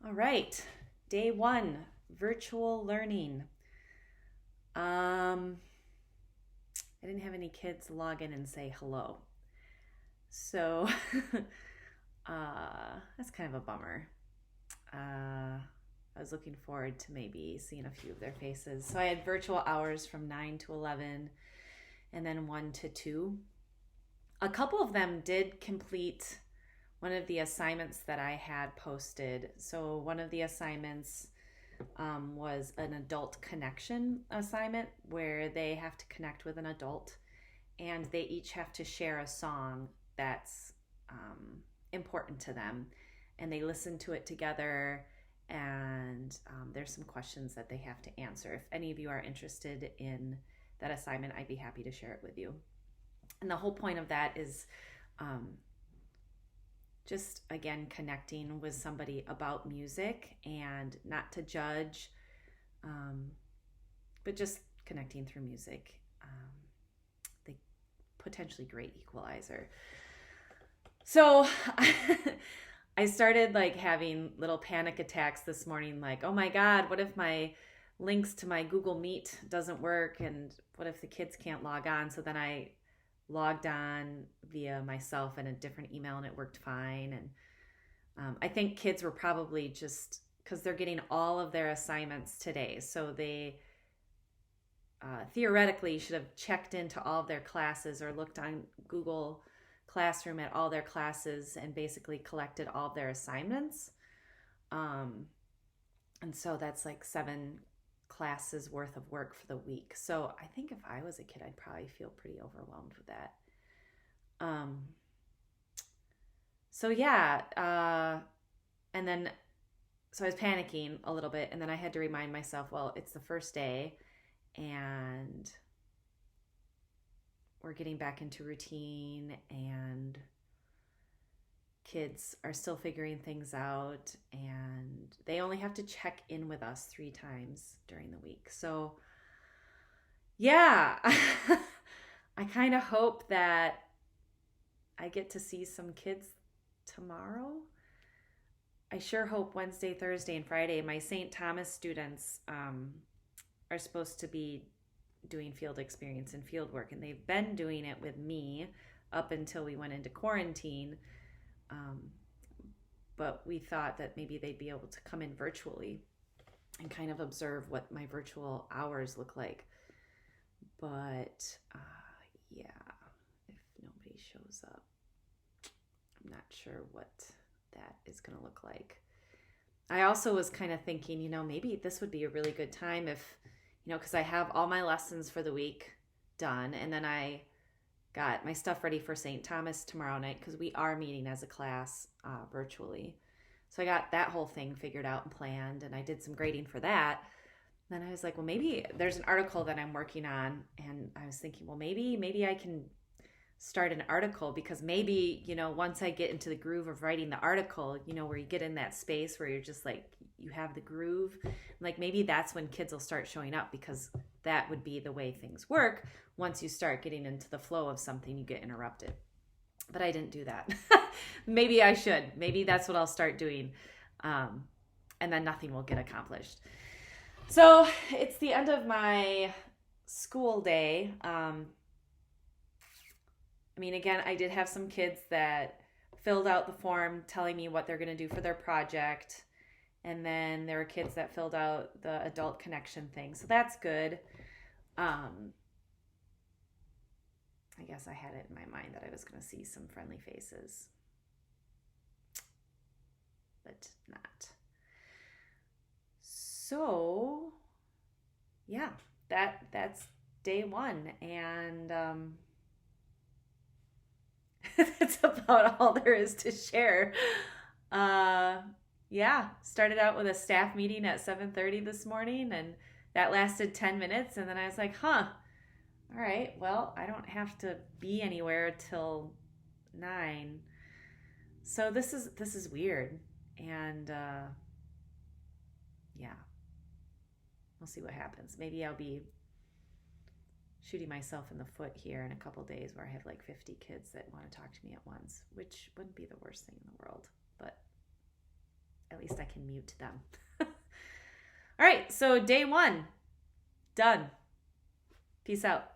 All right, day one, virtual learning. I didn't have any kids log in and say hello. So that's kind of a bummer. I was looking forward to maybe seeing a few of their faces. So I had virtual hours from 9 to 11 and then 1 to 2. A couple of them did complete one of the assignments that I had posted. So one of the assignments was an adult connection assignment where they have to connect with an adult and they each have to share a song that's important to them, and they listen to it together, and there's some questions that they have to answer. If any of you are interested in that assignment, I'd be happy to share it with you. And the whole point of that is just, again, connecting with somebody about music and not to judge, but just connecting through music. The potentially great equalizer. So I started having little panic attacks this morning, like, oh my God, what if my links to my Google Meet doesn't work? And what if the kids can't log on? So then I logged on via myself and a different email, and it worked fine. And I think kids were probably just, because they're getting all of their assignments today, so they theoretically should have checked into all of their classes or looked on Google Classroom at all their classes and basically collected all of their assignments. And so that's like 7 classes worth of work for the week. So I think if I was a kid, I'd probably feel pretty overwhelmed with that. So yeah, and then so I was panicking a little bit, and then I had to remind myself, well, it's the first day and we're getting back into routine, and kids are still figuring things out, and they only have to check in with us 3 times during the week. So yeah, I kind of hope that I get to see some kids tomorrow. I sure hope Wednesday, Thursday, and Friday. My St. Thomas students are supposed to be doing field experience and field work, and they've been doing it with me up until we went into quarantine. But we thought that maybe they'd be able to come in virtually and kind of observe what my virtual hours look like. But yeah, if nobody shows up, I'm not sure what that is going to look like. I also was kind of thinking, maybe this would be a really good time if, because I have all my lessons for the week done, and then I got my stuff ready for St. Thomas tomorrow night because we are meeting as a class virtually. So I got that whole thing figured out and planned, and I did some grading for that. Then I was like, well, maybe there's an article that I'm working on, and I was thinking, well, maybe I can start an article, because maybe, once I get into the groove of writing the article, where you get in that space where you're just like, you have the groove, like maybe that's when kids will start showing up, because that would be the way things work. Once you start getting into the flow of something, you get interrupted. But I didn't do that. Maybe I should. Maybe that's what I'll start doing. And then nothing will get accomplished. So it's the end of my school day. Again, I did have some kids that filled out the form telling me what they're going to do for their project. And then there were kids that filled out the adult connection thing. So that's good. I guess I had it in my mind that I was going to see some friendly faces, but not. So yeah, that's day one. And that's about all there is to share. Yeah, started out with a staff meeting at 7:30 this morning, and that lasted 10 minutes. And then I was like, all right, well, I don't have to be anywhere till 9. So this is weird. And yeah, we'll see what happens. Maybe I'll be shooting myself in the foot here in a couple days where I have like 50 kids that want to talk to me at once, which wouldn't be the worst thing in the world, but at least I can mute them. All right, so day 1, done. Peace out.